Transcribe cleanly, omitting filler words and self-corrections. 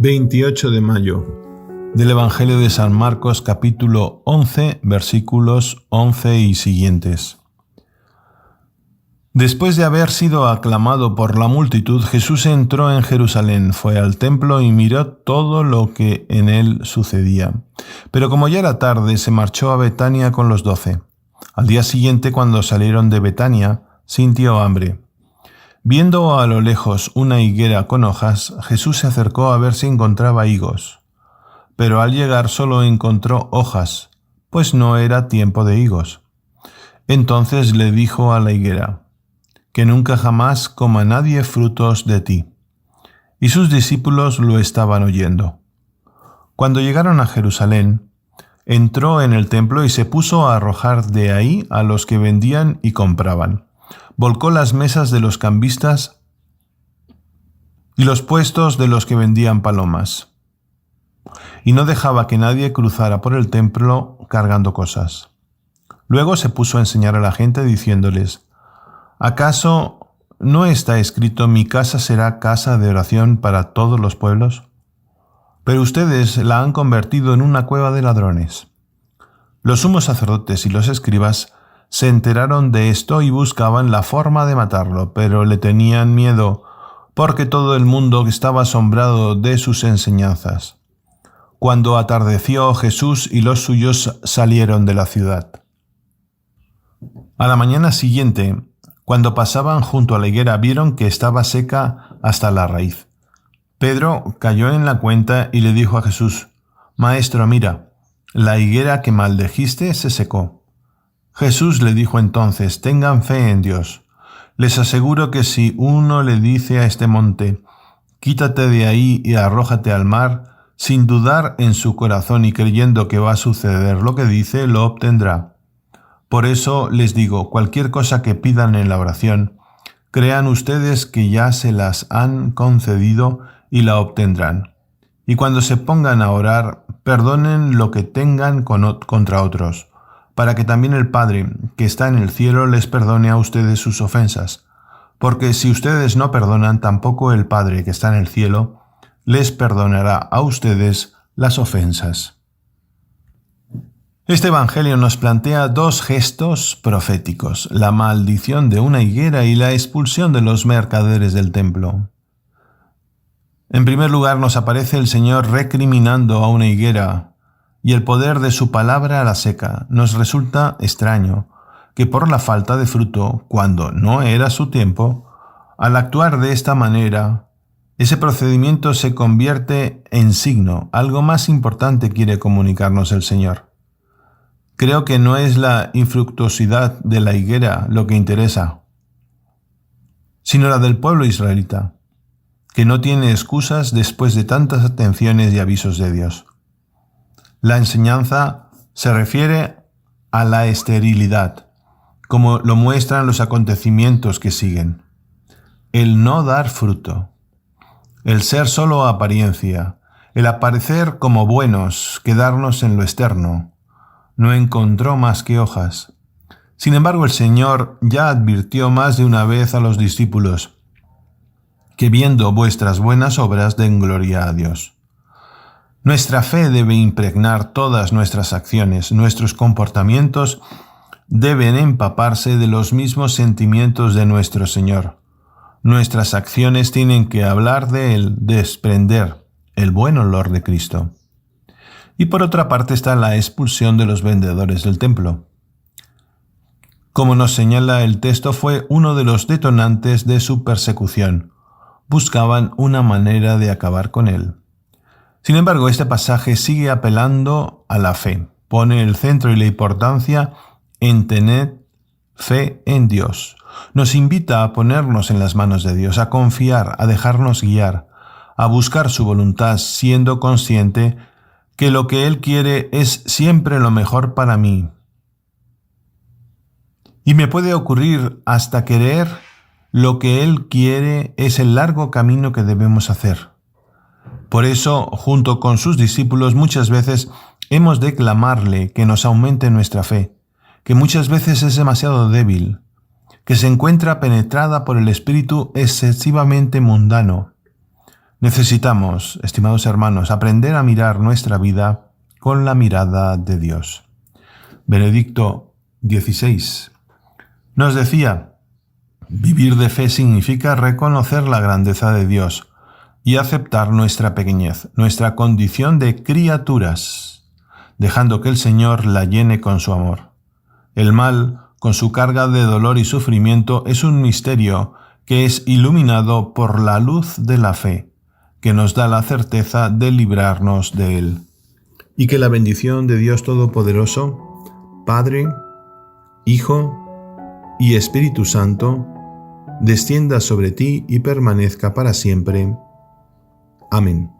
28 de mayo del Evangelio de San Marcos, capítulo 11, versículos 11 y siguientes. Después de haber sido aclamado por la multitud, Jesús entró en Jerusalén, fue al templo y miró todo lo que en él sucedía. Pero como ya era tarde, se marchó a Betania con los 12. Al día siguiente, cuando salieron de Betania, sintió hambre. Viendo a lo lejos una higuera con hojas, Jesús se acercó a ver si encontraba higos. Pero al llegar solo encontró hojas, pues no era tiempo de higos. Entonces le dijo a la higuera: «Que nunca jamás coma nadie frutos de ti». Y sus discípulos lo estaban oyendo. Cuando llegaron a Jerusalén, entró en el templo y se puso a arrojar de ahí a los que vendían y compraban. Volcó las mesas de los cambistas y los puestos de los que vendían palomas, y no dejaba que nadie cruzara por el templo cargando cosas. Luego se puso a enseñar a la gente diciéndoles: ¿acaso no está escrito: mi casa será casa de oración para todos los pueblos? Pero ustedes la han convertido en una cueva de ladrones. Los sumos sacerdotes y los escribas se enteraron de esto y buscaban la forma de matarlo, pero le tenían miedo, porque todo el mundo estaba asombrado de sus enseñanzas. Cuando atardeció, Jesús y los suyos salieron de la ciudad. A la mañana siguiente, cuando pasaban junto a la higuera, vieron que estaba seca hasta la raíz. Pedro cayó en la cuenta y le dijo a Jesús: «Maestro, mira, la higuera que maldijiste se secó». Jesús le dijo entonces: «Tengan fe en Dios. Les aseguro que si uno le dice a este monte: quítate de ahí y arrójate al mar, sin dudar en su corazón y creyendo que va a suceder lo que dice, lo obtendrá. Por eso les digo, cualquier cosa que pidan en la oración, crean ustedes que ya se las han concedido y la obtendrán. Y cuando se pongan a orar, perdonen lo que tengan contra otros, para que también el Padre, que está en el cielo, les perdone a ustedes sus ofensas. Porque si ustedes no perdonan, tampoco el Padre, que está en el cielo, les perdonará a ustedes las ofensas». Este Evangelio nos plantea dos gestos proféticos: la maldición de una higuera y la expulsión de los mercaderes del templo. En primer lugar, nos aparece el Señor recriminando a una higuera y el poder de su palabra la seca. Nos resulta extraño que por la falta de fruto, cuando no era su tiempo, al actuar de esta manera, ese procedimiento se convierte en signo. Algo más importante quiere comunicarnos el Señor. Creo que no es la infructuosidad de la higuera lo que interesa, sino la del pueblo israelita, que no tiene excusas después de tantas atenciones y avisos de Dios. La enseñanza se refiere a la esterilidad, como lo muestran los acontecimientos que siguen. El no dar fruto, el ser solo apariencia, el aparecer como buenos, quedarnos en lo externo. No encontró más que hojas. Sin embargo, el Señor ya advirtió más de una vez a los discípulos que viendo vuestras buenas obras den gloria a Dios. Nuestra fe debe impregnar todas nuestras acciones, nuestros comportamientos deben empaparse de los mismos sentimientos de nuestro Señor. Nuestras acciones tienen que hablar de Él, desprender el buen olor de Cristo. Y por otra parte está la expulsión de los vendedores del templo. Como nos señala el texto, fue uno de los detonantes de su persecución. Buscaban una manera de acabar con él. Sin embargo, este pasaje sigue apelando a la fe. Pone el centro y la importancia en tener fe en Dios. Nos invita a ponernos en las manos de Dios, a confiar, a dejarnos guiar, a buscar su voluntad, siendo consciente que lo que Él quiere es siempre lo mejor para mí. Y me puede ocurrir hasta querer lo que Él quiere es el largo camino que debemos hacer. Por eso, junto con sus discípulos, muchas veces hemos de clamarle que nos aumente nuestra fe, que muchas veces es demasiado débil, que se encuentra penetrada por el espíritu excesivamente mundano. Necesitamos, estimados hermanos, aprender a mirar nuestra vida con la mirada de Dios. Benedicto XVI nos decía: vivir de fe significa reconocer la grandeza de Dios y aceptar nuestra pequeñez, nuestra condición de criaturas, dejando que el Señor la llene con su amor. El mal, con su carga de dolor y sufrimiento, es un misterio que es iluminado por la luz de la fe, que nos da la certeza de librarnos de él. Y que la bendición de Dios Todopoderoso, Padre, Hijo y Espíritu Santo, descienda sobre ti y permanezca para siempre. Amén.